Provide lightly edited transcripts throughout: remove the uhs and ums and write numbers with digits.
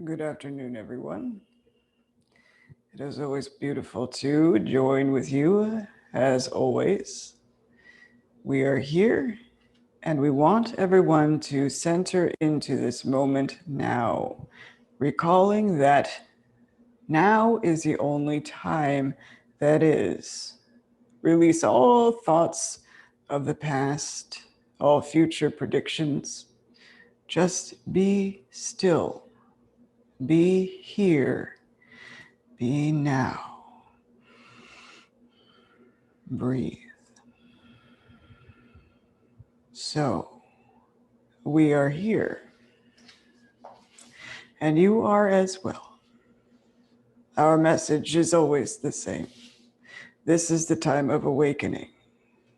Good afternoon, everyone. It is always beautiful to join with you, as always. We are here, and we want everyone to center into this moment now, recalling that now is the only time that is. Release all thoughts of the past, all future predictions. Just be still. Be here. Be now. Breathe. So, we are here, and you are as well. Our message is always the same. This is the time of awakening,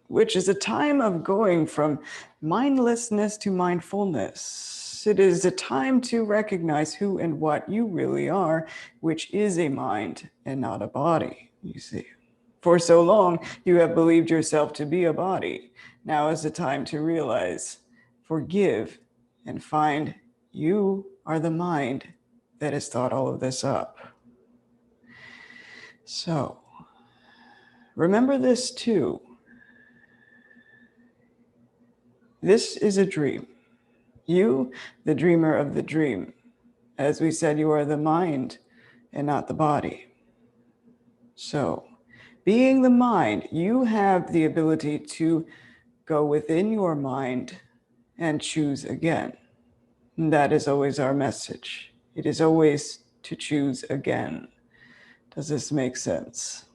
which is a time of going from mindlessness to mindfulness. It is a time to recognize who and what you really are, which is a mind and not a body, you see. For so long, you have believed yourself to be a body. Now is the time to realize, forgive, and find you are the mind that has thought all of this up. So, remember this too. This is a dream. You, the dreamer of the dream. As we said, you are the mind and not the body. So, being the mind, you have the ability to go within your mind and choose again. And that is always our message. It is always to choose again. Does this make sense?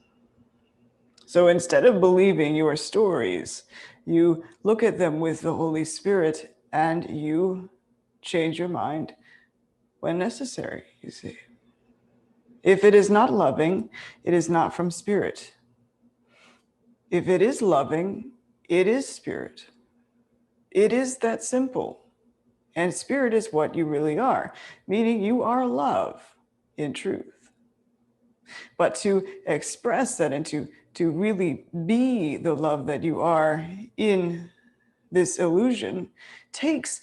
So instead of believing your stories, you look at them with the Holy Spirit and you change your mind when necessary, you see. If it is not loving, it is not from spirit. If it is loving, it is spirit. It is that simple. And spirit is what you really are, meaning you are love in truth. But to express that and to really be the love that you are in this illusion takes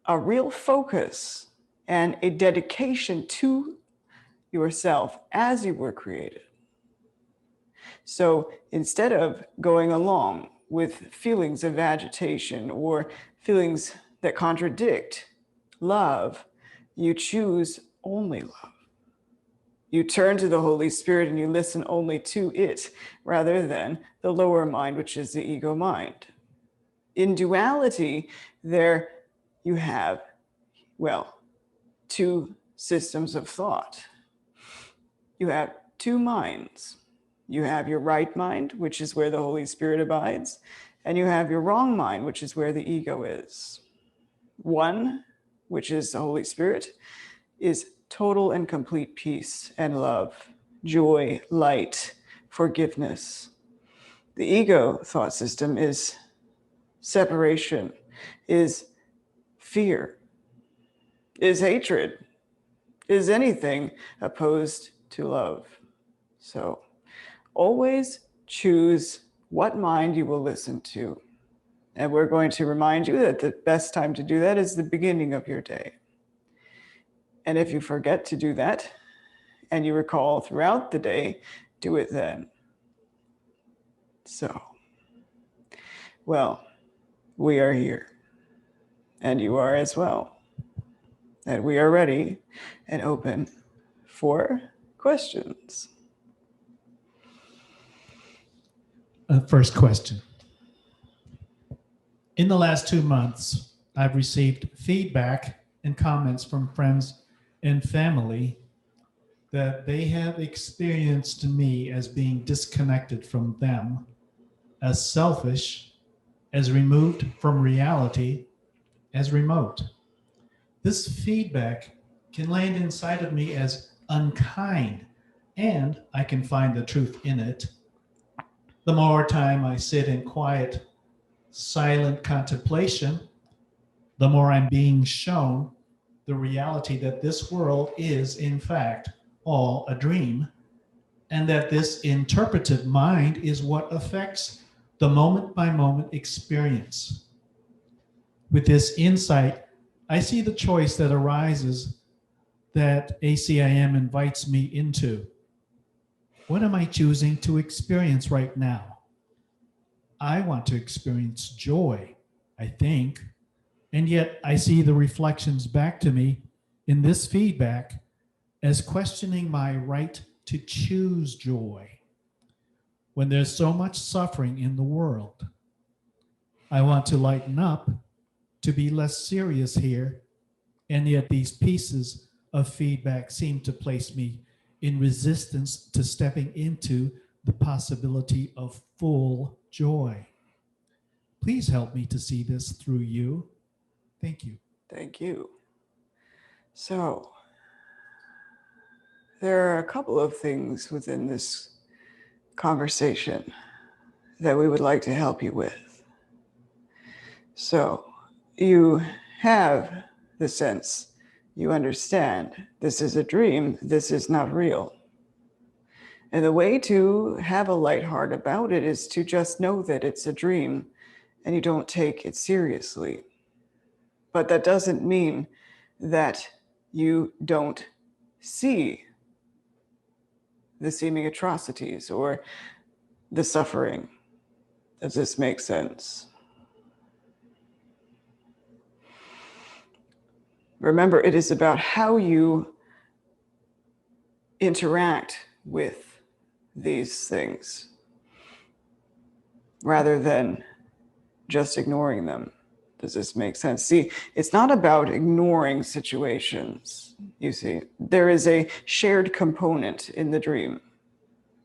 a real focus and a dedication to yourself as you were created. So instead of going along with feelings of agitation or feelings that contradict love, you choose only love. You turn to the Holy Spirit and you listen only to it rather than the lower mind, which is the ego mind. In duality, there you have, well, two systems of thought. You have two minds. You have your right mind, which is where the Holy Spirit abides, and you have your wrong mind, which is where the ego is. One, which is the Holy Spirit, is total and complete peace and love, joy, light, forgiveness. The ego thought system is separation, is fear, is hatred, is anything opposed to love. So always choose what mind you will listen to. And we're going to remind you that the best time to do that is the beginning of your day. And if you forget to do that, and you recall throughout the day, do it then. So, well, we are here, and you are as well. And we are ready and open for questions. First question. In the last 2 months, I've received feedback and comments from friends and family that they have experienced me as being disconnected from them, as selfish, as removed from reality, as remote. This feedback can land inside of me as unkind, and I can find the truth in it. The more time I sit in quiet, silent contemplation, the more I'm being shown the reality that this world is, in fact, all a dream, and that this interpretive mind is what affects the moment by moment experience. With this insight, I see the choice that arises that ACIM invites me into? What am I choosing to experience right now? I want to experience joy, I think. And yet I see the reflections back to me in this feedback as questioning my right to choose joy when there's so much suffering in the world. I want to lighten up, to be less serious here, and yet these pieces of feedback seem to place me in resistance to stepping into the possibility of full joy. Please help me to see this through you. Thank you. Thank you. So, there are a couple of things within this conversation that we would like to help you with. So, you have the sense, you understand, this is a dream, this is not real. And the way to have a light heart about it is to just know that it's a dream and you don't take it seriously. But that doesn't mean that you don't see the seeming atrocities or the suffering. Does this make sense? Remember, it is about how you interact with these things rather than just ignoring them. Does this make sense? See, it's not about ignoring situations, you see. There is a shared component in the dream.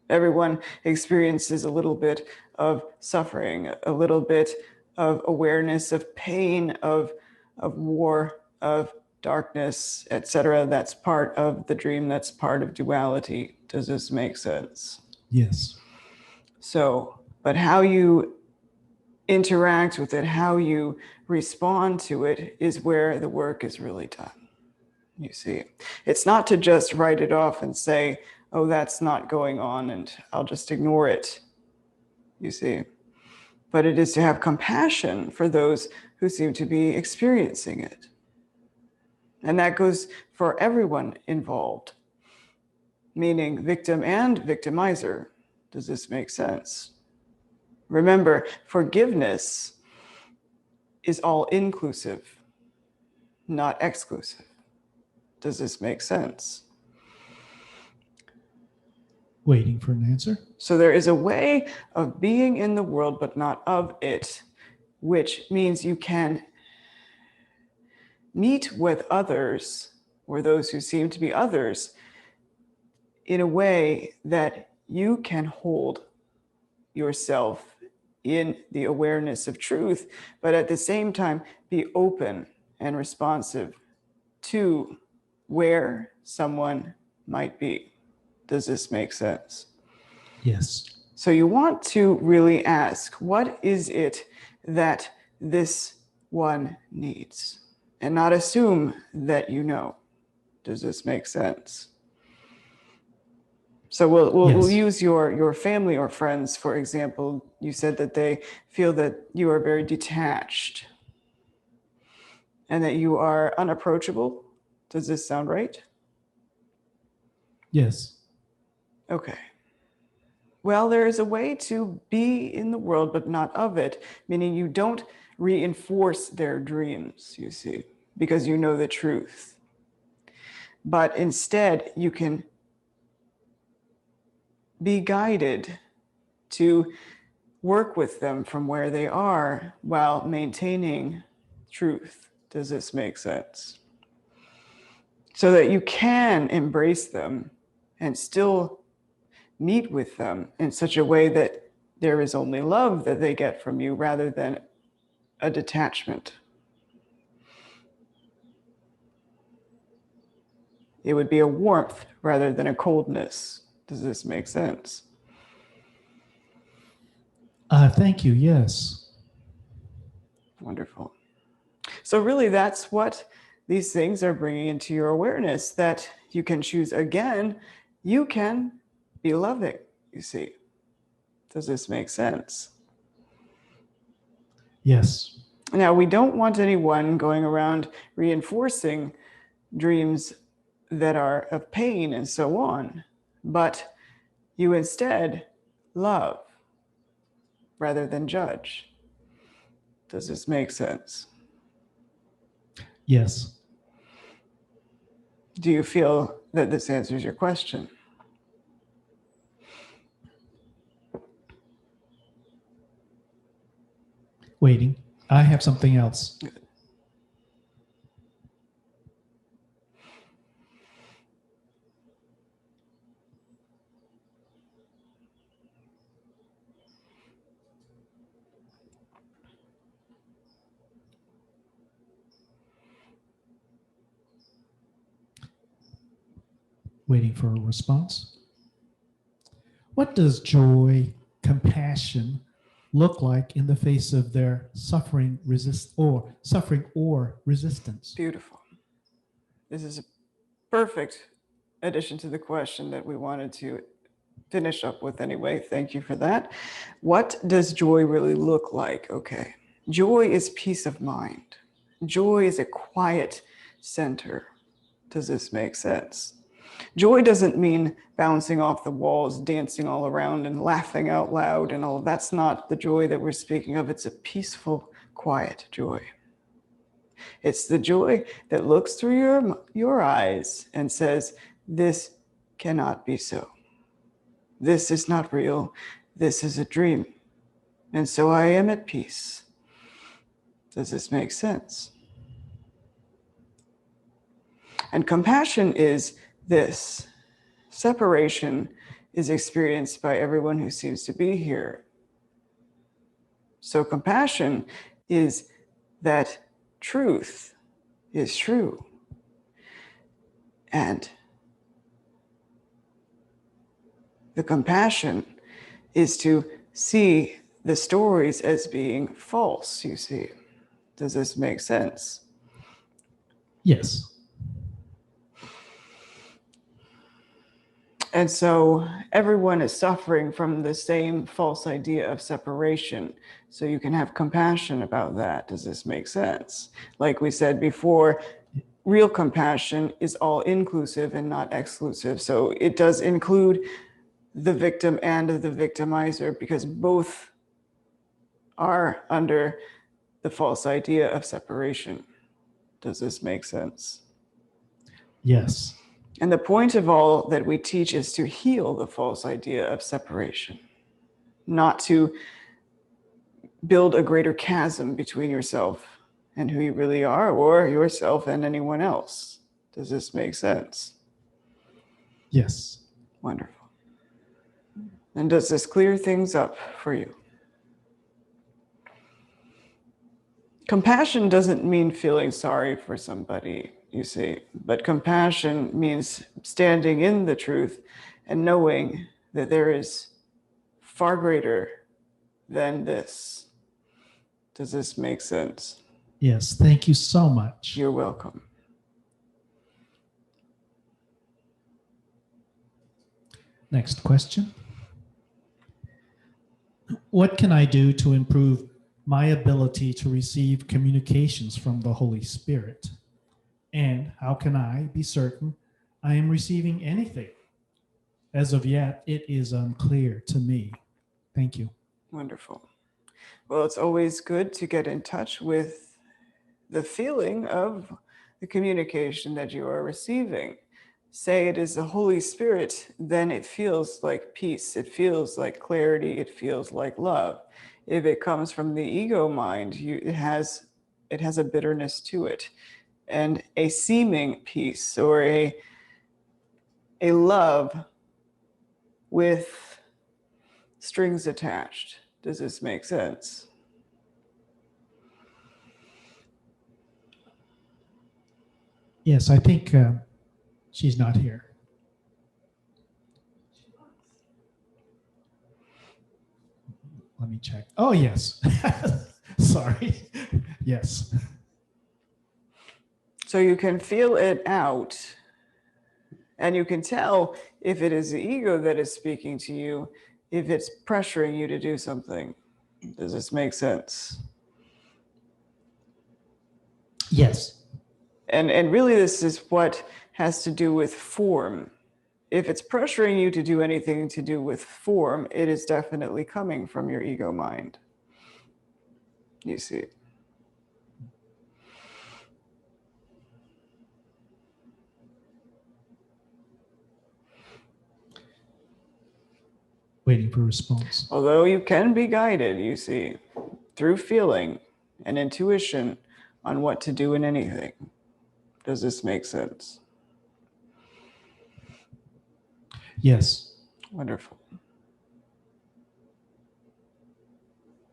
Everyone experiences a little bit of suffering, a little bit of awareness of pain, of war, of darkness, etc. That's part of the dream. That's part of duality. Does this make sense? Yes. So, but how you interact with it, how you respond to it is where the work is really done. You see, it's not to just write it off and say, oh, that's not going on and I'll just ignore it. You see, but it is to have compassion for those who seem to be experiencing it. And that goes for everyone involved, meaning victim and victimizer. Does this make sense? Remember, forgiveness is all inclusive, not exclusive. Does this make sense? Waiting for an answer. So there is a way of being in the world, but not of it, which means you can meet with others, or those who seem to be others, in a way that you can hold yourself in the awareness of truth, but at the same time be open and responsive to where someone might be. Does this make sense? Yes. So you want to really ask, what is it that this one needs? And not assume that you know. Does this make sense? So we'll use your family or friends, for example. You said that they feel that you are very detached and that you are unapproachable. Does this sound right? Yes. Okay. Well, there is a way to be in the world, but not of it, meaning you don't reinforce their dreams, you see, because you know the truth. But instead, you can be guided to work with them from where they are while maintaining truth. Does this make sense? So that you can embrace them and still meet with them in such a way that there is only love that they get from you rather than a detachment. It would be a warmth rather than a coldness. Does this make sense? Thank you. Yes. Wonderful. So really that's what these things are bringing into your awareness, that you can choose again. You can be loving, you see. Does this make sense? Yes. Now, we don't want anyone going around reinforcing dreams that are of pain and so on, but you instead love rather than judge. Does this make sense? Yes. Do you feel that this answers your question? Waiting. I have something else. Good. Waiting for a response. What does joy, compassion look like in the face of their suffering or resistance? Beautiful. This is a perfect addition to the question that we wanted to finish up with anyway. Thank you for that. What does joy really look like? Okay. Joy is peace of mind. Joy is a quiet center. Does this make sense? Joy doesn't mean bouncing off the walls, dancing all around and laughing out loud and all. That's not the joy that we're speaking of. It's a peaceful, quiet joy. It's the joy that looks through your eyes and says, this cannot be so. This is not real. This is a dream. And so I am at peace. Does this make sense? And compassion is this. Separation is experienced by everyone who seems to be here. So compassion is that truth is true. And the compassion is to see the stories as being false, you see. Does this make sense? Yes. And so everyone is suffering from the same false idea of separation. So you can have compassion about that. Does this make sense? Like we said before, real compassion is all inclusive and not exclusive. So it does include the victim and the victimizer because both are under the false idea of separation. Does this make sense? Yes. And the point of all that we teach is to heal the false idea of separation, not to build a greater chasm between yourself and who you really are, or yourself and anyone else. Does this make sense? Yes. Wonderful. And does this clear things up for you? Compassion doesn't mean feeling sorry for somebody, you see, but compassion means standing in the truth and knowing that there is far greater than this. Does this make sense? Yes. Thank you so much. You're welcome. Next question. What can I do to improve my ability to receive communications from the Holy Spirit? And how can I be certain I am receiving anything? As of yet, it is unclear to me. Thank you. Wonderful. Well, it's always good to get in touch with the feeling of the communication that you are receiving. Say it is the Holy Spirit, then it feels like peace. It feels like clarity. It feels like love. If it comes from the ego mind, it has a bitterness to it, and a seeming peace or a love with strings attached. Does this make sense? Yes, I think she's not here. Let me check. Oh, yes. Sorry. Yes. So you can feel it out, and you can tell if it is the ego that is speaking to you, if it's pressuring you to do something. Does this make sense? Yes. And really, this is what has to do with form. If it's pressuring you to do anything to do with form, it is definitely coming from your ego mind. You see. Waiting for a response. Although you can be guided, you see, through feeling and intuition on what to do in anything. Does this make sense? Yes. Wonderful.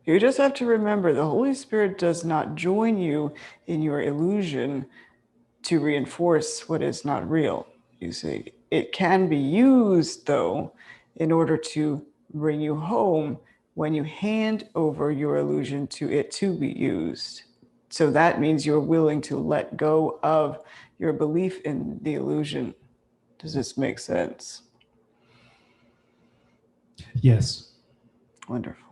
You just have to remember the Holy Spirit does not join you in your illusion to reinforce what is not real, you see. It can be used, though, in order to bring you home when you hand over your illusion to it to be used. So that means you're willing to let go of your belief in the illusion. Does this make sense? Yes. Wonderful.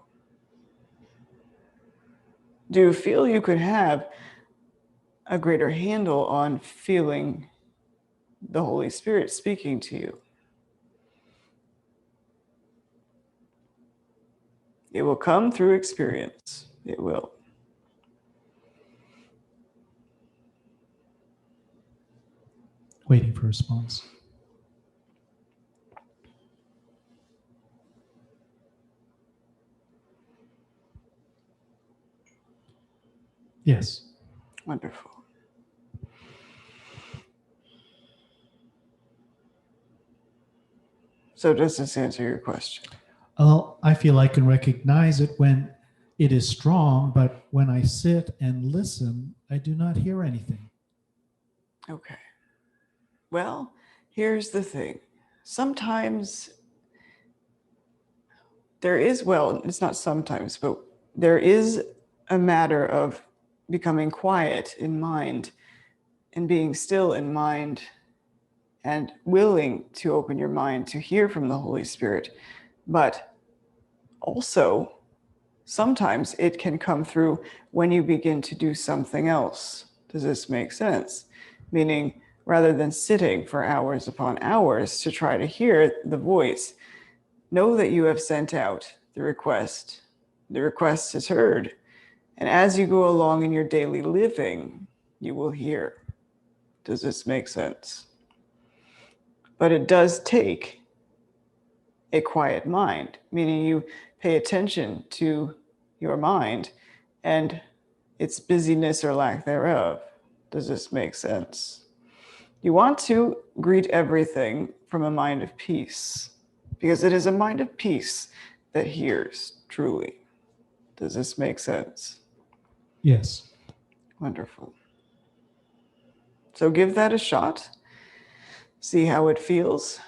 Do you feel you could have a greater handle on feeling the Holy Spirit speaking to you? It will come through experience. It will. Waiting for a response. Yes. Wonderful. So does this answer your question? Well, I feel I can recognize it when it is strong, but when I sit and listen, I do not hear anything. Okay. Well, here's the thing. Sometimes there is, well, it's not sometimes, but there is a matter of becoming quiet in mind and being still in mind and willing to open your mind to hear from the Holy Spirit. But also, sometimes it can come through when you begin to do something else. Does this make sense? Meaning, rather than sitting for hours upon hours to try to hear the voice, know that you have sent out the request. The request is heard. And as you go along in your daily living, you will hear. Does this make sense? But it does take a quiet mind, meaning you pay attention to your mind and its busyness or lack thereof. Does this make sense? You want to greet everything from a mind of peace, because it is a mind of peace that hears truly. Does this make sense? Yes. Wonderful. So give that a shot. See how it feels.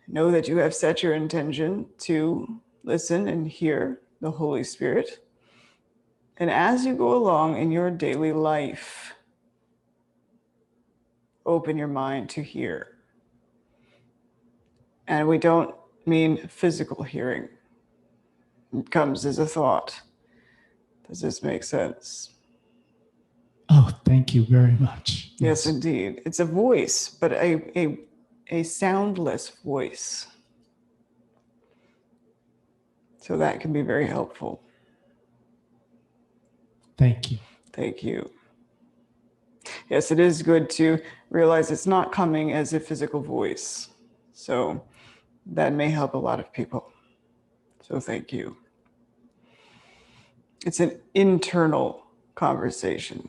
Know that you have set your intention to listen and hear the Holy Spirit. And as you go along in your daily life, open your mind to hear. And we don't mean physical hearing. It comes as a thought. Does this make sense? Oh, thank you very much. Yes, indeed. It's a voice, but a soundless voice. So that can be very helpful. Thank you. Thank you. Yes, it is good to realize it's not coming as a physical voice. So that may help a lot of people. So thank you. It's an internal conversation,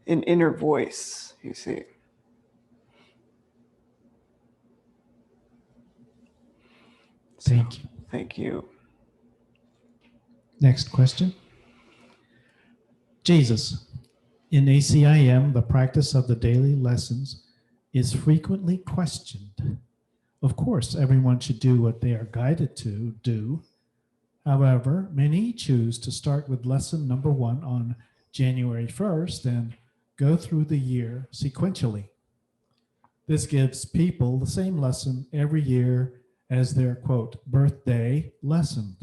an inner voice, you see. Thank you. Thank you. Next question. Jesus, in ACIM, the practice of the daily lessons is frequently questioned. Of course, everyone should do what they are guided to do. However, many choose to start with lesson number 1 on January 1st and go through the year sequentially. This gives people the same lesson every year as their, quote, birthday lesson.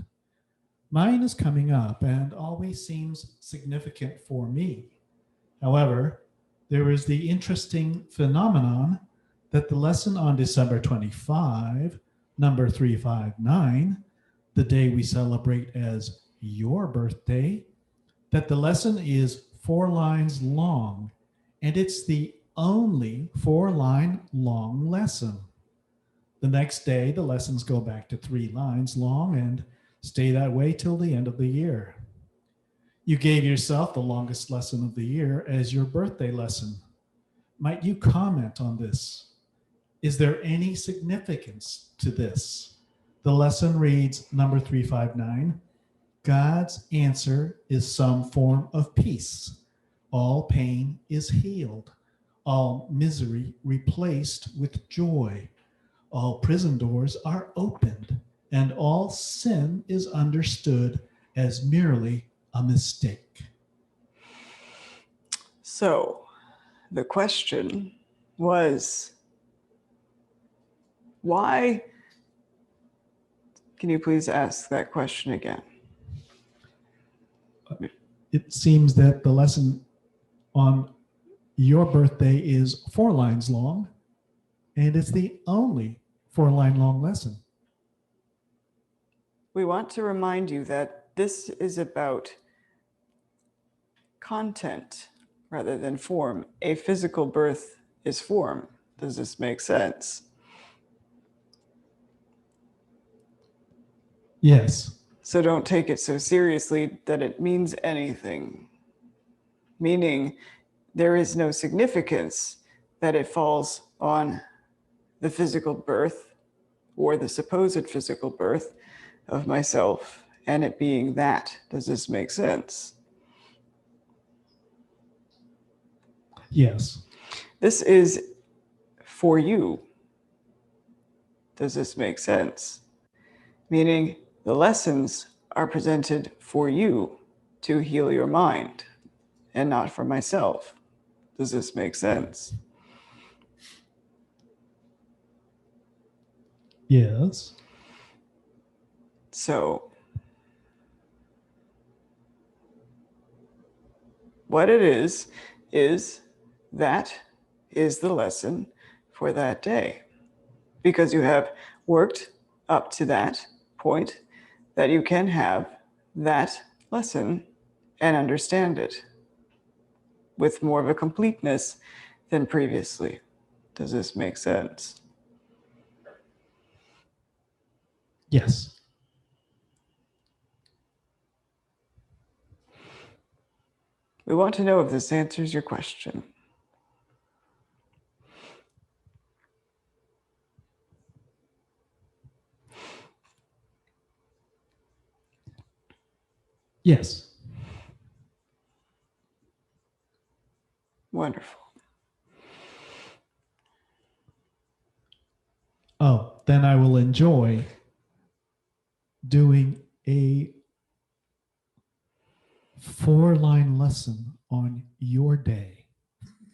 Mine is coming up and always seems significant for me. However, there is the interesting phenomenon that the lesson on December 25, number 359, the day we celebrate as your birthday, that the lesson is 4 lines long, and it's the only 4-line long lesson. The next day, the lessons go back to 3 lines long and stay that way till the end of the year. You gave yourself the longest lesson of the year as your birthday lesson. Might you comment on this? Is there any significance to this? The lesson reads, number 359, God's answer is some form of peace. All pain is healed. All misery replaced with joy. All prison doors are opened, and all sin is understood as merely a mistake. So the question was, why? Can you please ask that question again? It seems that the lesson on your birthday is 4 lines long, and it's the only 4-line long lesson. We want to remind you that this is about content rather than form. A physical birth is form. Does this make sense? Yes. So don't take it so seriously that it means anything. Meaning, there is no significance that it falls on the physical birth or the supposed physical birth of myself and it being that. Does this make sense? Yes. This is for you. Does this make sense? Meaning the lessons are presented for you to heal your mind and not for myself. Does this make sense? Yes. So, what it is that is the lesson for that day. Because you have worked up to that point that you can have that lesson and understand it with more of a completeness than previously. Does this make sense? Yes. We want to know if this answers your question. Yes. Wonderful. Oh, then I will enjoy doing a 4-line lesson on your day.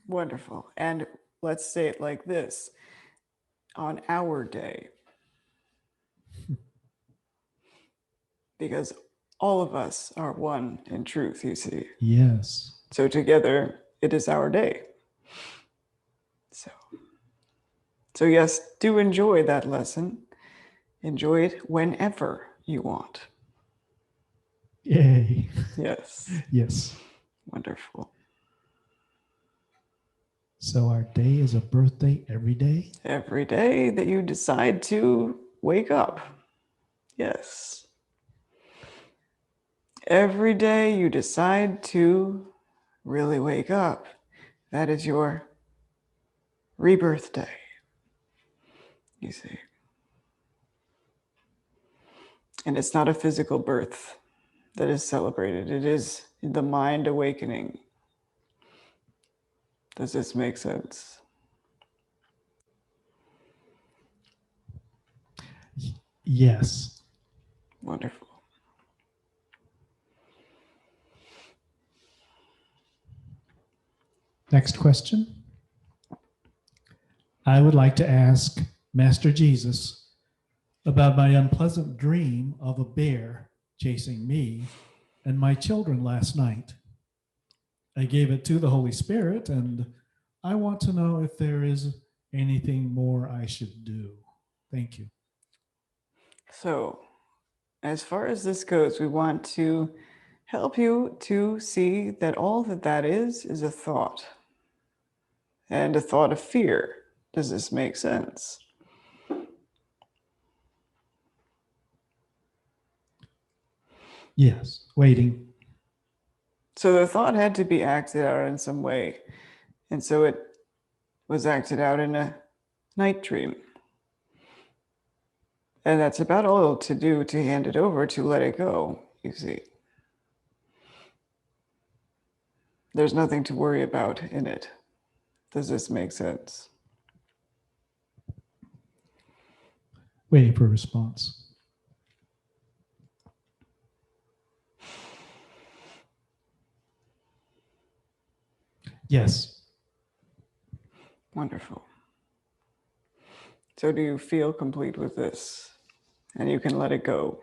Wonderful. And let's say it like this, on our day. Because all of us are one in truth, you see. Yes. So together, it is our day. So yes, do enjoy that lesson. Enjoy it whenever you want. Yay. Yes. Yes. Wonderful. So our day is a birthday every day? Every day that you decide to wake up. Yes. Every day you decide to really wake up. That is your rebirth day. You see. And it's not a physical birth that is celebrated. It is the mind awakening. Does this make sense? Yes. Wonderful. Next question. I would like to ask Master Jesus about my unpleasant dream of a bear chasing me and my children last night. I gave it to the Holy Spirit, and I want to know if there is anything more I should do. Thank you. So, as far as this goes, we want to help you to see that all that that is a thought, and a thought of fear. Does this make sense? Yes, waiting. So the thought had to be acted out in some way. And so it was acted out in a night dream. And that's about all to do to hand it over, to let it go, you see. There's nothing to worry about in it. Does this make sense? Waiting for a response. Yes. Wonderful. So do you feel complete with this? And you can let it go.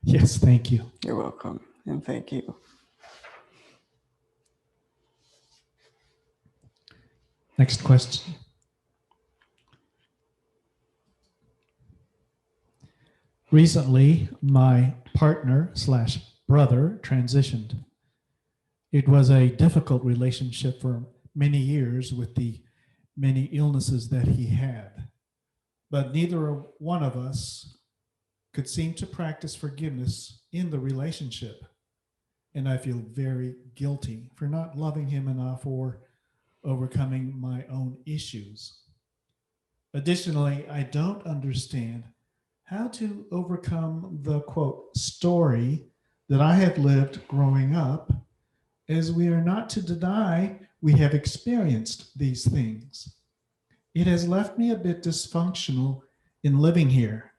Yes, thank you. You're welcome, and thank you. Next question. Recently, my partner slash brother transitioned. It was a difficult relationship for many years with the many illnesses that he had. But neither one of us could seem to practice forgiveness in the relationship. And I feel very guilty for not loving him enough or overcoming my own issues. Additionally, I don't understand how to overcome the quote story that I have lived growing up, as we are not to deny we have experienced these things. It has left me a bit dysfunctional in living here.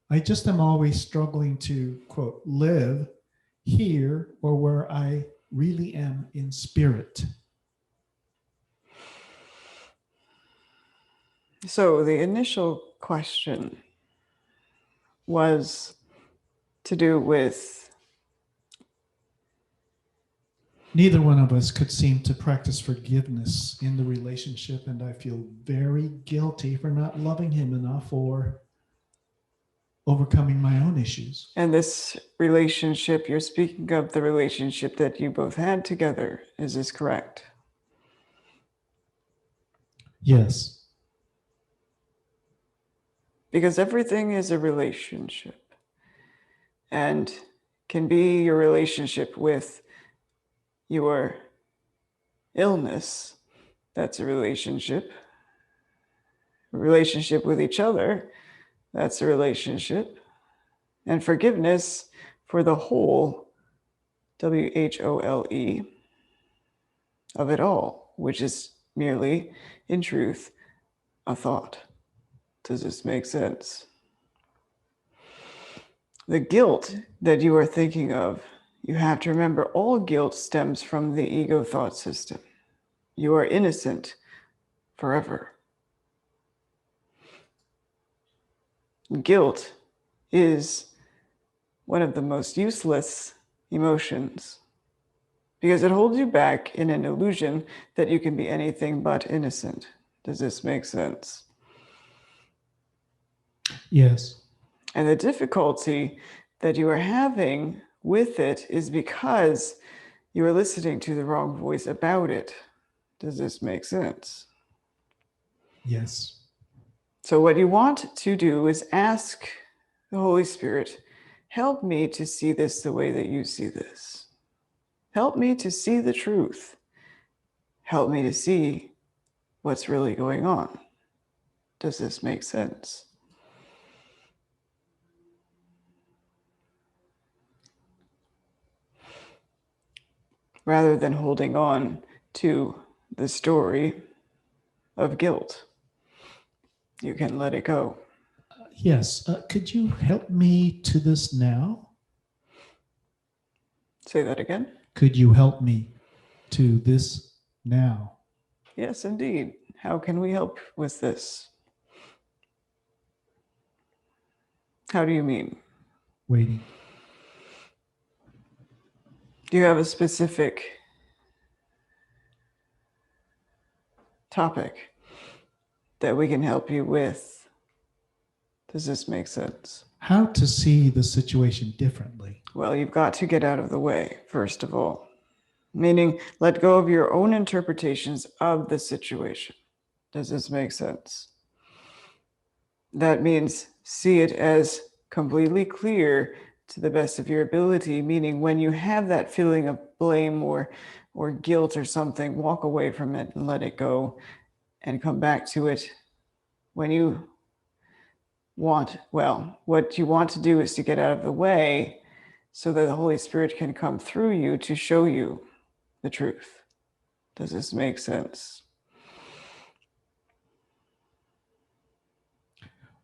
I just am always struggling to quote live here or where I really am in spirit. So the initial question was to do with Neither one of us could seem to practice forgiveness in the relationship, and I feel very guilty for not loving him enough or overcoming my own issues. and this relationship, you're speaking of the relationship that you both had together. Is this correct? Yes. Because everything is a relationship, and can be your relationship with your illness. That's a relationship. A relationship with each other. That's a relationship. And forgiveness for the whole, WHOLE, of it all, which is merely, in truth, a thought. Does this make sense? The guilt that you are thinking of, you have to remember all guilt stems from the ego thought system. You are innocent forever. Guilt is one of the most useless emotions because it holds you back in an illusion that you can be anything but innocent. Does this make sense? Yes. And the difficulty that you are having with it is because you are listening to the wrong voice about it. Does this make sense? Yes. So, what you want to do is ask the Holy Spirit, help me to see this the way that you see this. Help me to see the truth. Help me to see what's really going on. Does this make sense? Rather than holding on to the story of guilt, you can let it go. Yes. Could you help me to this now? Say that again. Could you help me to this now? Yes, indeed. How can we help with this? How do you mean? Waiting. Do you have a specific topic that we can help you with. Does this make sense? How to see the situation differently? Well, you've got to get out of the way, first of all, meaning let go of your own interpretations of the situation. Does this make sense? That means see it as completely clear to the best of your ability, meaning when you have that feeling of blame or guilt or something, walk away from it and let it go and come back to it when you want. Well, what you want to do is to get out of the way so that the Holy Spirit can come through you to show you the truth. Does this make sense?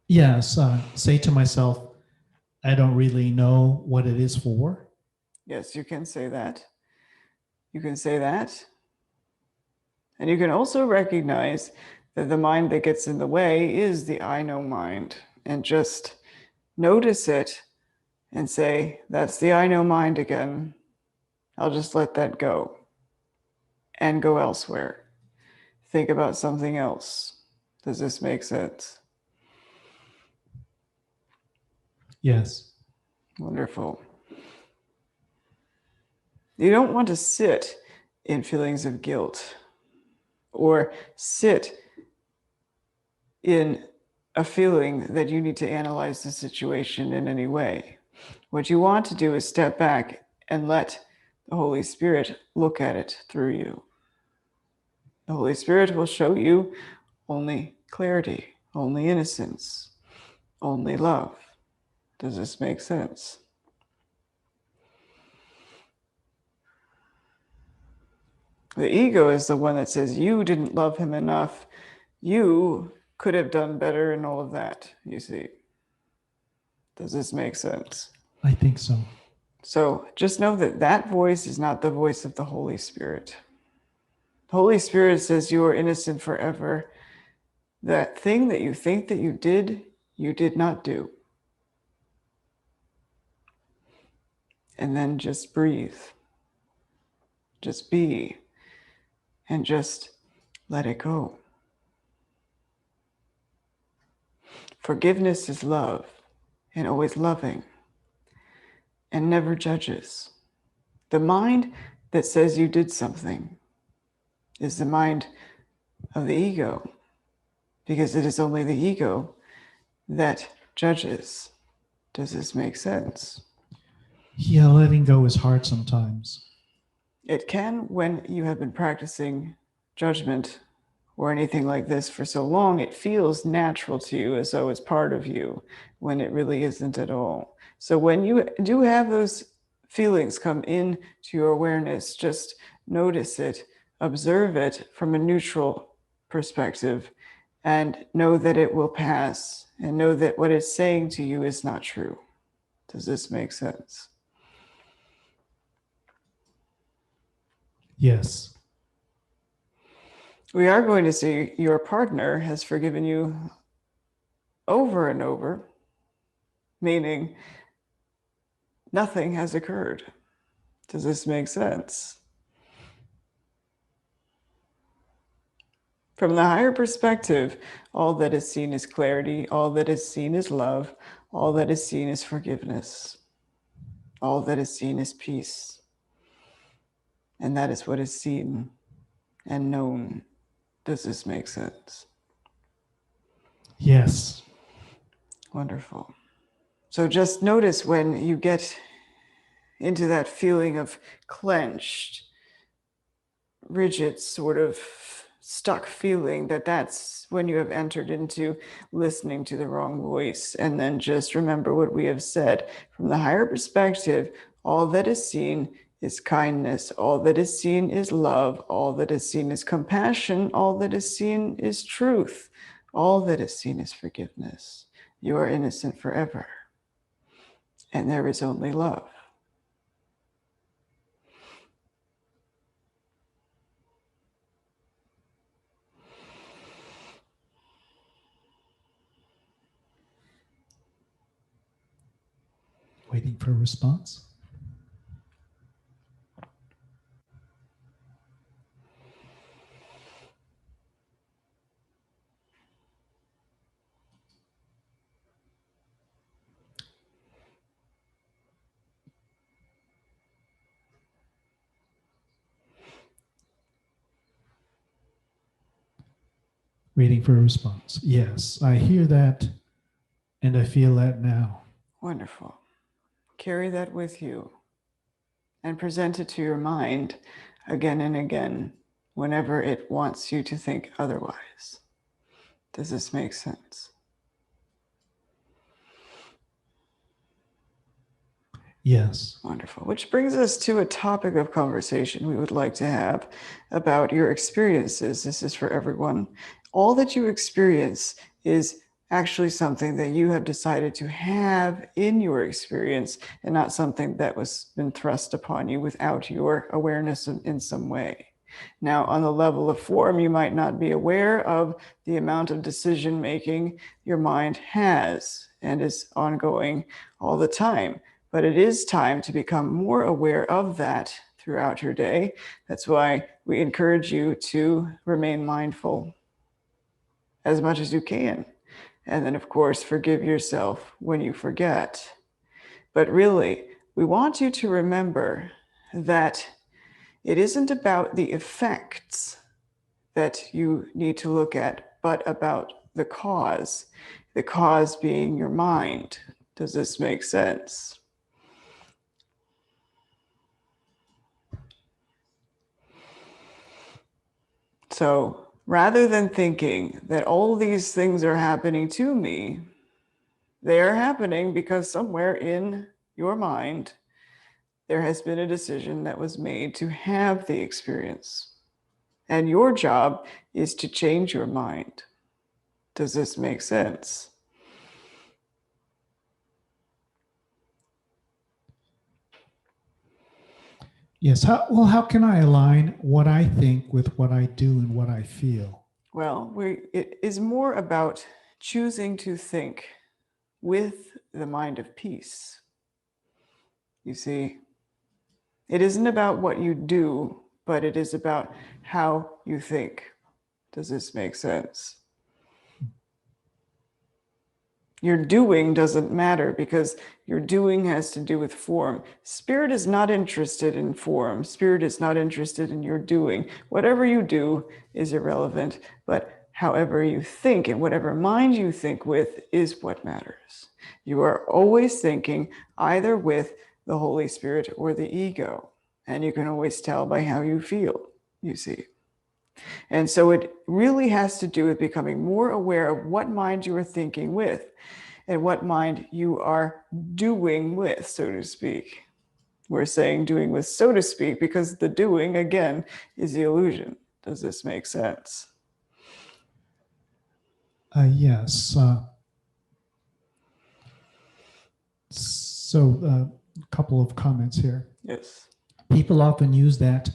Yes. Say to myself, I don't really know what it is for. Yes, you can say that. You can say that. And you can also recognize that the mind that gets in the way is the I know mind. And just notice it and say, that's the I know mind again. I'll just let that go and go elsewhere. Think about something else. Does this make sense? Yes. Wonderful. You don't want to sit in feelings of guilt or sit in a feeling that you need to analyze the situation in any way. What you want to do is step back and let the Holy Spirit look at it through you. The Holy Spirit will show you only clarity, only innocence, only love. Does this make sense? The ego is the one that says you didn't love him enough. You could have done better and all of that, you see. Does this make sense? I think so. So just know that that voice is not the voice of the Holy Spirit. The Holy Spirit says you are innocent forever. That thing that you think that you did not do. And then just breathe. Just be. And just let it go. Forgiveness is love, and always loving, and never judges. The mind that says you did something is the mind of the ego, because it is only the ego that judges. Does this make sense? Yeah, letting go is hard sometimes. It can when you have been practicing judgment or anything like this for so long. It feels natural to you as though it's part of you when it really isn't at all. So when you do have those feelings come in to your awareness, just notice it, observe it from a neutral perspective, and know that it will pass, and know that what it's saying to you is not true. Does this make sense? Yes. We are going to see your partner has forgiven you over and over, meaning nothing has occurred. Does this make sense? From the higher perspective, all that is seen is clarity, all that is seen is love, all that is seen is forgiveness, all that is seen is peace. And that is what is seen and known. Does this make sense? Yes. Wonderful. So just notice when you get into that feeling of clenched, rigid, sort of stuck feeling, that's when you have entered into listening to the wrong voice. And then just remember what we have said. From the higher perspective, all that is seen is kindness. All that is seen is love. All that is seen is compassion. All that is seen is truth. All that is seen is forgiveness. You are innocent forever. And there is only love. Waiting for a response. Waiting for a response. Yes, I hear that and I feel that now. Wonderful. Carry that with you and present it to your mind again and again whenever it wants you to think otherwise. Does this make sense? Yes. Wonderful. Which brings us to a topic of conversation we would like to have about your experiences. This is for everyone. All that you experience is actually something that you have decided to have in your experience and not something that was been thrust upon you without your awareness in some way. Now, on the level of form, you might not be aware of the amount of decision making your mind has and is ongoing all the time. But it is time to become more aware of that throughout your day. That's why we encourage you to remain mindful as much as you can. And then, of course, forgive yourself when you forget. But really, we want you to remember that it isn't about the effects that you need to look at, but about the cause being your mind. Does this make sense? So rather than thinking that all these things are happening to me, they are happening because somewhere in your mind, there has been a decision that was made to have the experience. And your job is to change your mind. Does this make sense? Yes. How can I align what I think with what I do and what I feel? Well, it is more about choosing to think with the mind of peace. You see, it isn't about what you do, but it is about how you think. Does this make sense? Your doing doesn't matter because your doing has to do with form. Spirit is not interested in form. Spirit is not interested in your doing. Whatever you do is irrelevant, but however you think and whatever mind you think with is what matters. You are always thinking either with the Holy Spirit or the ego, and you can always tell by how you feel, you see. And so it really has to do with becoming more aware of what mind you are thinking with and what mind you are doing with, so to speak. We're saying doing with, so to speak, because the doing, again, is the illusion. Does this make sense? Yes. So, a couple of comments here. Yes. People often use that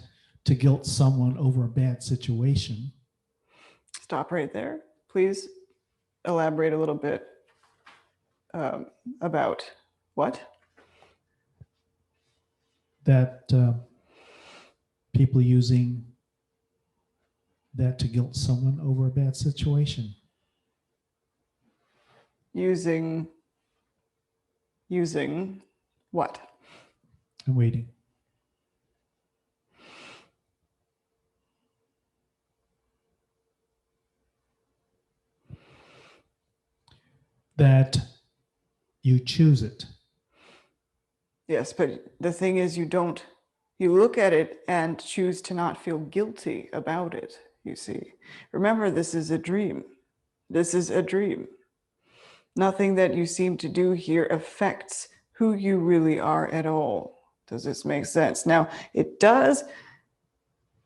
to guilt someone over a bad situation. Stop right there. Please elaborate a little bit about what? That people using that to guilt someone over a bad situation. Using what? I'm waiting. That you choose it. Yes, but the thing is, you look at it and choose to not feel guilty about it, you see. Remember, this is a dream. This is a dream. Nothing that you seem to do here affects who you really are at all. Does this make sense? Now, it does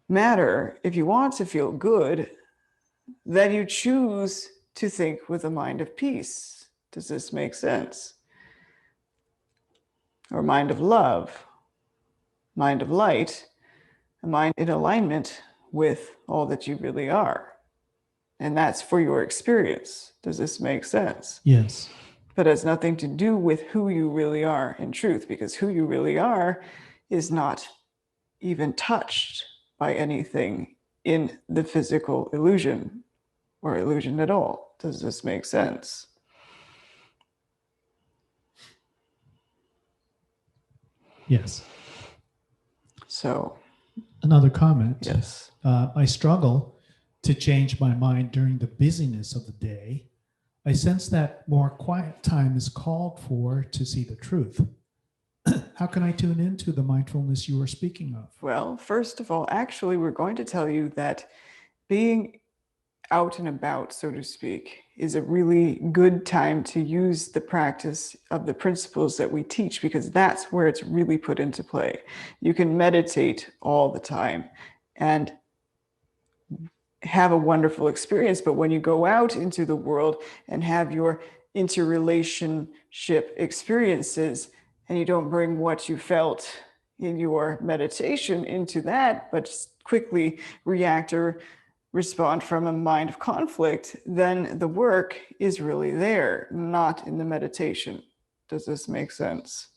matter if you want to feel good that you choose to think with a mind of peace. Does this make sense? Or mind of love, mind of light, a mind in alignment with all that you really are. And that's for your experience. Does this make sense? Yes. But has nothing to do with who you really are in truth, because who you really are is not even touched by anything in the physical illusion or illusion at all. Does this make sense? Yes. So, Another comment. yes. I struggle to change my mind during the busyness of the day, I sense that more quiet time is called for to see the truth. How can I tune into the mindfulness you are speaking of? Well, first of all, actually, we're going to tell you that being out and about, so to speak, is a really good time to use the practice of the principles that we teach, because that's where it's really put into play. You can meditate all the time and have a wonderful experience, but when you go out into the world and have your interrelationship experiences and you don't bring what you felt in your meditation into that, but just quickly react or respond from a mind of conflict, then the work is really there, not in the meditation. Does this make sense?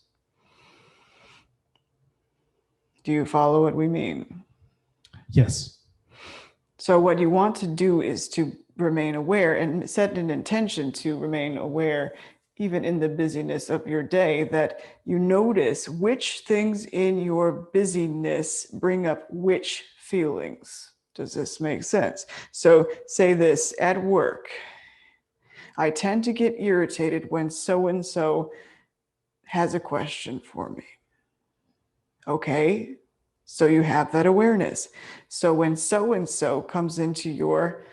Do you follow what we mean? Yes. So what you want to do is to remain aware and set an intention to remain aware, even in the busyness of your day, that you notice which things in your busyness bring up which feelings. Does this make sense? So say this at work. I tend to get irritated when so-and-so has a question for me. Okay, so you have that awareness. So when so-and-so comes into your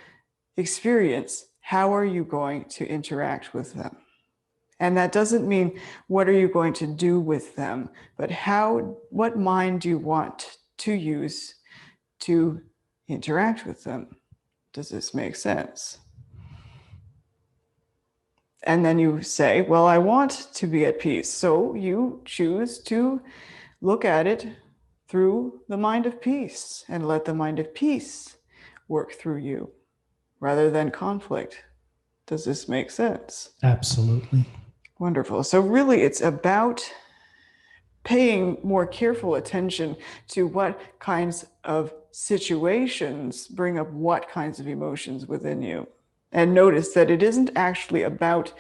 experience, how are you going to interact with them? And that doesn't mean what are you going to do with them, but what mind do you want to use to interact with them? Does this make sense? And then you say, well, I want to be at peace. So you choose to look at it through the mind of peace and let the mind of peace work through you rather than conflict. Does this make sense? Absolutely. Wonderful. So really it's about paying more careful attention to what kinds of situations bring up what kinds of emotions within you. And notice that it isn't actually about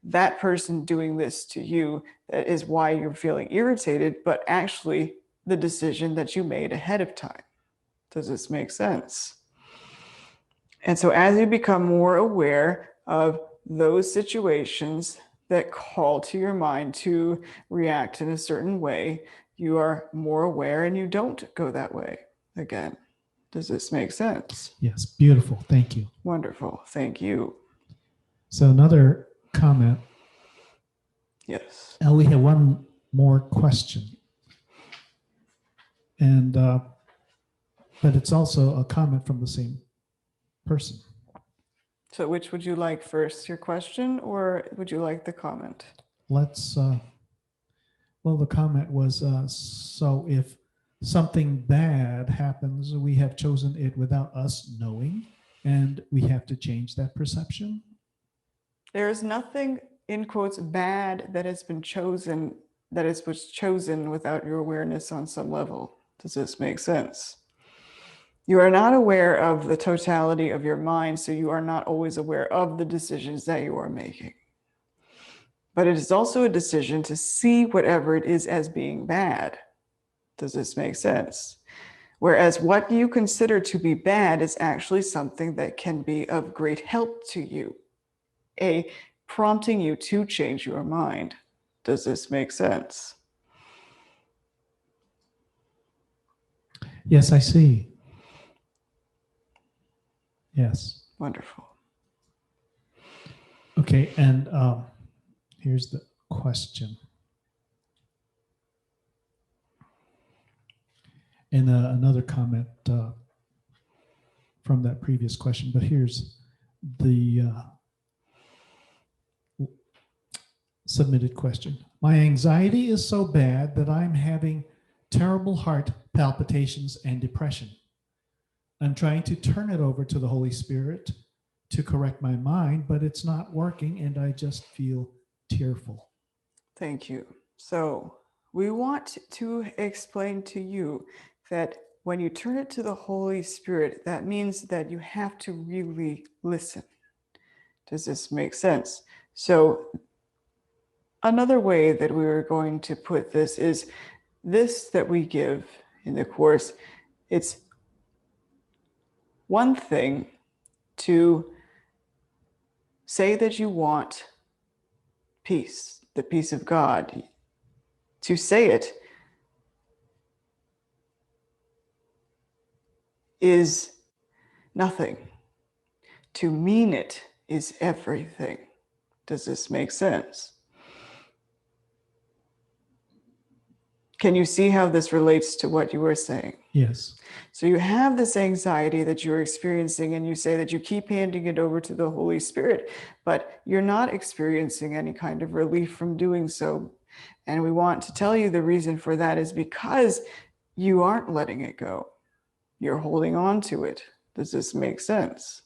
that person doing this to you that is why you're feeling irritated, but actually the decision that you made ahead of time. Does this make sense? And so as you become more aware of those situations that call to your mind to react in a certain way, you are more aware and you don't go that way again. Does this make sense? Yes, beautiful. Thank you. Wonderful. Thank you. So another comment. Yes. We have one more question. And but it's also a comment from the same person. So which would you like first, your question, or would you like the comment? Let's, well, the comment was, so if something bad happens, we have chosen it without us knowing, and we have to change that perception? There is nothing, in quotes, bad that has been chosen, was chosen without your awareness on some level. Does this make sense? You are not aware of the totality of your mind, so you are not always aware of the decisions that you are making. But it is also a decision to see whatever it is as being bad. Does this make sense? Whereas what you consider to be bad is actually something that can be of great help to you, prompting you to change your mind. Does this make sense? Yes, I see. Yes. Wonderful. Okay, and here's the question. And another comment from that previous question, but here's the submitted question. My anxiety is so bad that I'm having terrible heart palpitations and depression. I'm trying to turn it over to the Holy Spirit to correct my mind, but it's not working and I just feel tearful. Thank you. So we want to explain to you that when you turn it to the Holy Spirit, that means that you have to really listen. Does this make sense? So another way that we were going to put this is this that we give in the course. It's one thing to say that you want peace, the peace of God. To say it is nothing. To mean it is everything. Does this make sense? Can you see how this relates to what you were saying? Yes. So you have this anxiety that you're experiencing, and you say that you keep handing it over to the Holy Spirit, but you're not experiencing any kind of relief from doing so. And we want to tell you the reason for that is because you aren't letting it go. You're holding on to it. Does this make sense?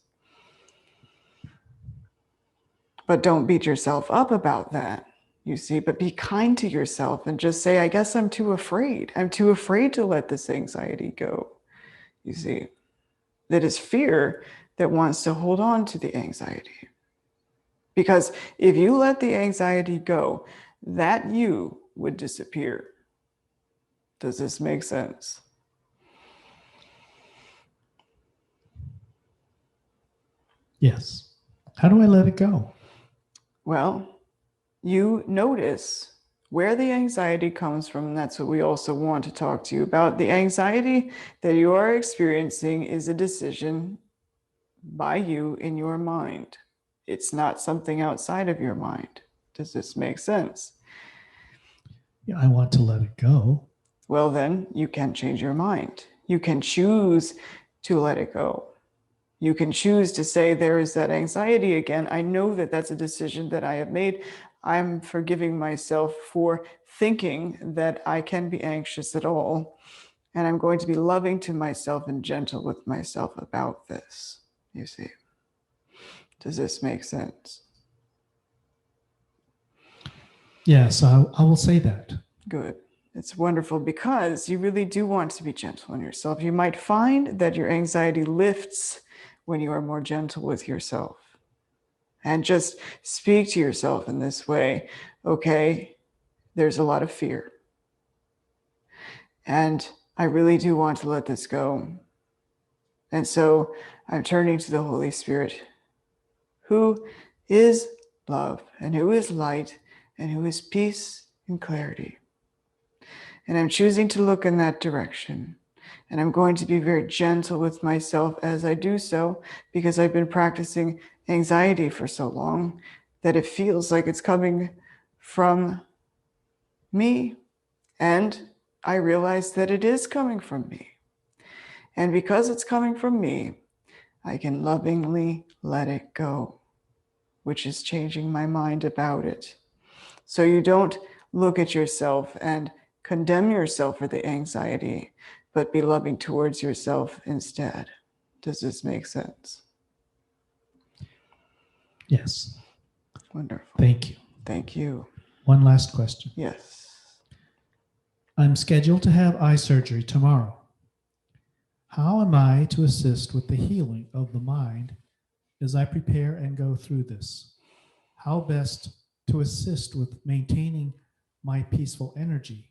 But don't beat yourself up about that, you see, but be kind to yourself and just say, I guess I'm too afraid. I'm too afraid to let this anxiety go. You see, that is fear that wants to hold on to the anxiety. Because if you let the anxiety go, that you would disappear. Does this make sense? Yes. How do I let it go? Well, you notice where the anxiety comes from. And that's what we also want to talk to you about. The anxiety that you are experiencing is a decision by you in your mind. It's not something outside of your mind. Does this make sense? Yeah, I want to let it go. Well, then you can change your mind. You can choose to let it go. You can choose to say, there is that anxiety again. I know that that's a decision that I have made. I'm forgiving myself for thinking that I can be anxious at all. And I'm going to be loving to myself and gentle with myself about this. You see, does this make sense? Yes, I will say that. Good. It's wonderful because you really do want to be gentle on yourself. You might find that your anxiety lifts when you are more gentle with yourself. And just speak to yourself in this way. Okay, there's a lot of fear. And I really do want to let this go. And so I'm turning to the Holy Spirit, who is love and who is light and who is peace and clarity. And I'm choosing to look in that direction. And I'm going to be very gentle with myself as I do so, because I've been practicing anxiety for so long that it feels like it's coming from me. And I realize that it is coming from me. And because it's coming from me, I can lovingly let it go, which is changing my mind about it. So you don't look at yourself and condemn yourself for the anxiety, but be loving towards yourself instead. Does this make sense? Yes. Wonderful. Thank you. Thank you. One last question. Yes. I'm scheduled to have eye surgery tomorrow. How am I to assist with the healing of the mind as I prepare and go through this? How best to assist with maintaining my peaceful energy?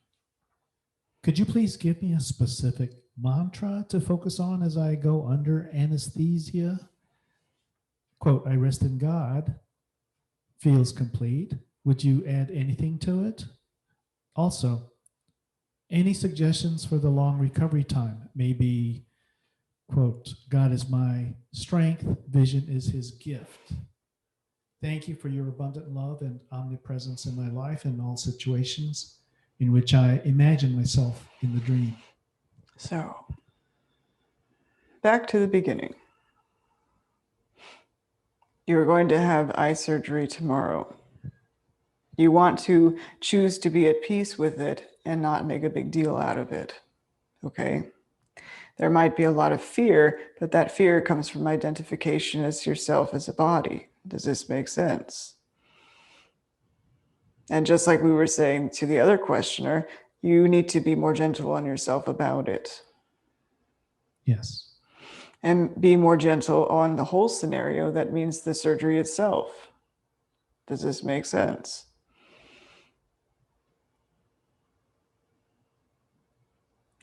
Could you please give me a specific mantra to focus on as I go under anesthesia? Quote, I rest in God. Feels complete. Would you add anything to it? Also, any suggestions for the long recovery time? Maybe, quote, God is my strength, vision is his gift. Thank you for your abundant love and omnipresence in my life in all situations in which I imagine myself in the dream. So, back to the beginning. You're going to have eye surgery tomorrow. You want to choose to be at peace with it and not make a big deal out of it. Okay? There might be a lot of fear, but that fear comes from identification as yourself as a body. Does this make sense? And just like we were saying to the other questioner, you need to be more gentle on yourself about it. Yes. And be more gentle on the whole scenario. That means the surgery itself. Does this make sense?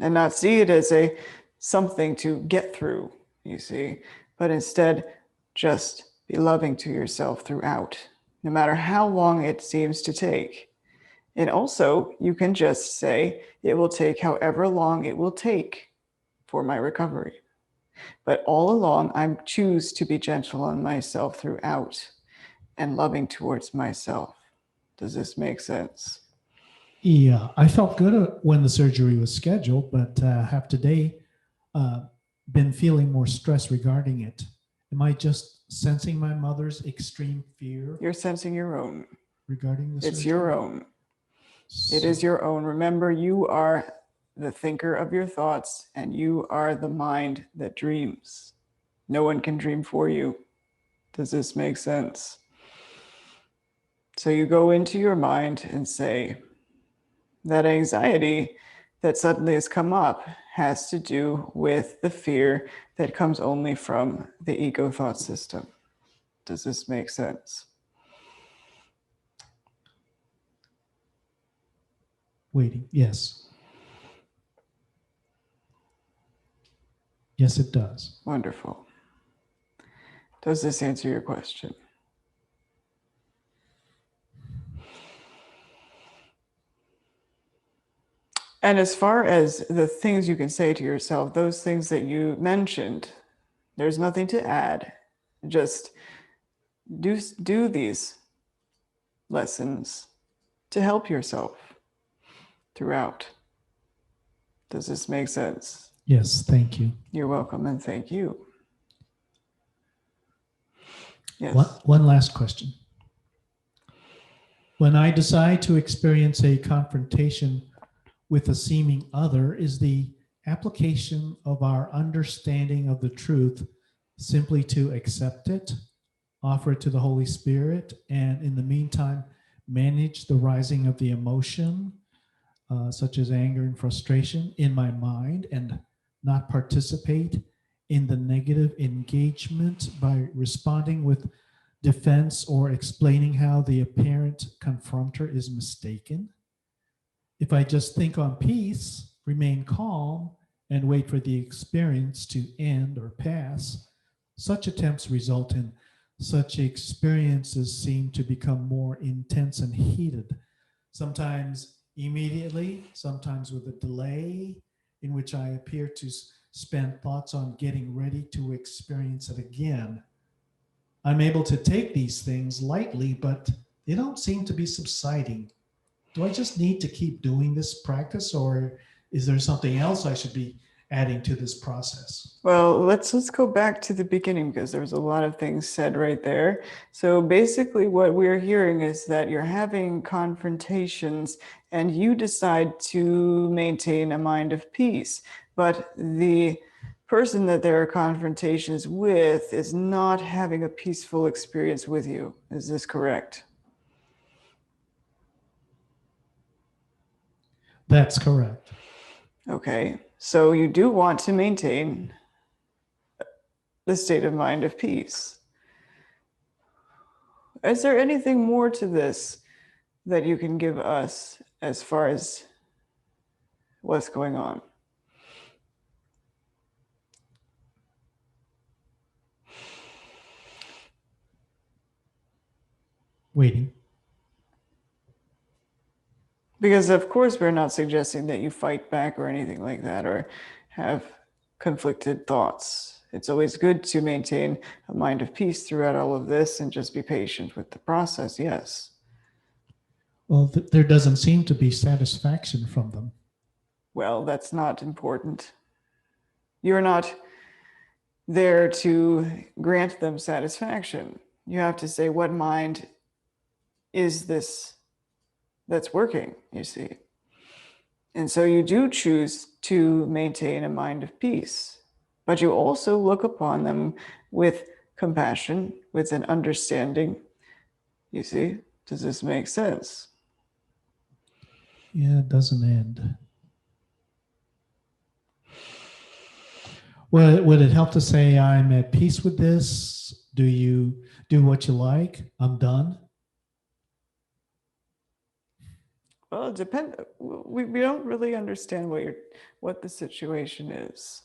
And not see it as something to get through, you see, but instead Just be loving to yourself throughout, no matter how long it seems to take. And also, you can just say, it will take however long it will take for my recovery. But all along, I choose to be gentle on myself throughout and loving towards myself. Does this make sense? Yeah, I felt good when the surgery was scheduled, but have today been feeling more stress regarding it. Am I just sensing my mother's extreme fear You're sensing your own. regarding the surgery? It's your own. It is your own. Remember, you are the thinker of your thoughts, and you are the mind that dreams. No one can dream for you. Does this make sense? So you go into your mind and say, that anxiety that suddenly has come up has to do with the fear that comes only from the ego thought system. Does this make sense? Waiting. Yes. Yes, it does. Wonderful. Does this answer your question? And as far as the things you can say to yourself, those things that you mentioned, there's nothing to add. Just do these lessons to help yourself throughout. Does this make sense? Yes, thank you. You're welcome, and thank you. Yes. One last question. When I decide to experience a confrontation with a seeming other, is the application of our understanding of the truth simply to accept it, offer it to the Holy Spirit, and in the meantime, manage the rising of the emotion, such as anger and frustration, in my mind, and not participate in the negative engagement by responding with defense or explaining how the apparent confronter is mistaken? If I just think on peace, remain calm, and wait for the experience to end or pass, such attempts result in such experiences seem to become more intense and heated, sometimes immediately, sometimes with a delay, in which I appear to spend thoughts on getting ready to experience it again. I'm able to take these things lightly, but they don't seem to be subsiding. Do I just need to keep doing this practice, or is there something else I should be adding to this process? Well, let's go back to the beginning, because there was a lot of things said right there. So basically what we're hearing is that you're having confrontations and you decide to maintain a mind of peace, but the person that there are confrontations with is not having a peaceful experience with you. Is this correct? That's correct. Okay, so you do want to maintain the state of mind of peace. Is there anything more to this that you can give us as far as what's going on? Waiting. Because of course we're not suggesting that you fight back or anything like that or have conflicted thoughts. It's always good to maintain a mind of peace throughout all of this and just be patient with the process, yes. Well, there doesn't seem to be satisfaction from them. Well, that's not important. You're not there to grant them satisfaction. You have to say, what mind is this that's working, you see? And so you do choose to maintain a mind of peace, but you also look upon them with compassion, with an understanding. You see, does this make sense? Yeah, it doesn't end. Would it help to say, I'm at peace with this? Do you do what you like? I'm done. Well, it depends. We don't really understand what the situation is.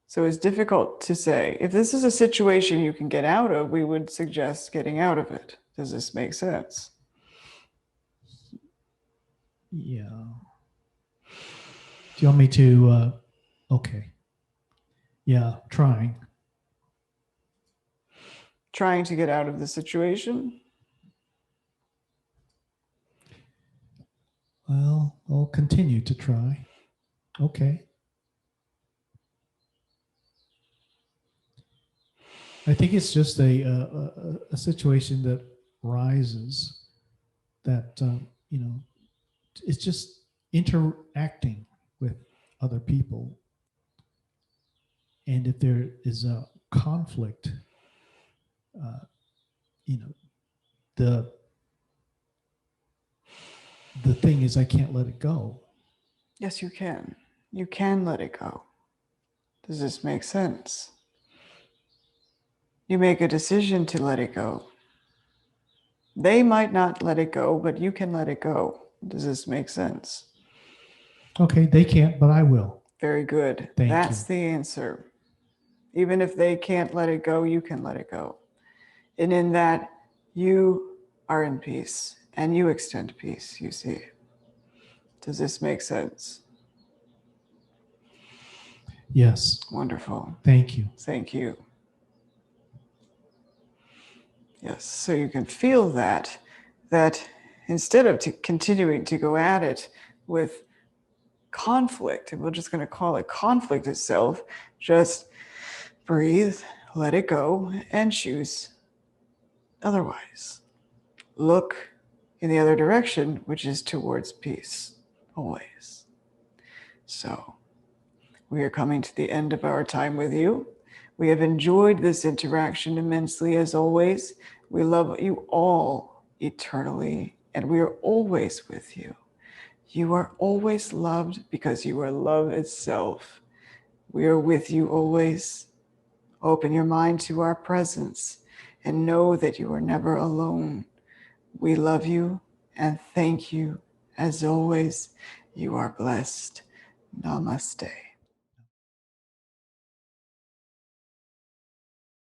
So it's difficult to say. If this is a situation you can get out of, we would suggest getting out of it. Does this make sense? Yeah. Do you want me to? Okay. Yeah, trying. Trying to get out of the situation? Well, I'll continue to try. Okay. I think it's just a situation that rises that, it's just interacting with other people. And if there is a conflict, you know, the thing is I can't let it go. Yes, you can. You can let it go. Does this make sense? You make a decision to let it go. They might not let it go, but you can let it go. Does this make sense? Okay, they can't, but I will. Very good. Thank That's you. the answer. Even if they can't let it go, you can let it go. And in that, you are in peace and you extend peace, you see. Does this make sense? Yes. Wonderful. Thank you. Thank you. Yes, so you can feel that instead of continuing to go at it with conflict, and we're just going to call it conflict itself, just breathe, let it go, and choose otherwise. Look in the other direction, which is towards peace, always. So, we are coming to the end of our time with you. We have enjoyed this interaction immensely, as always. We love you all eternally, and we are always with you. You are always loved because you are love itself. We are with you always. Open your mind to our presence and know that you are never alone. We love you and thank you. As always, you are blessed. Namaste.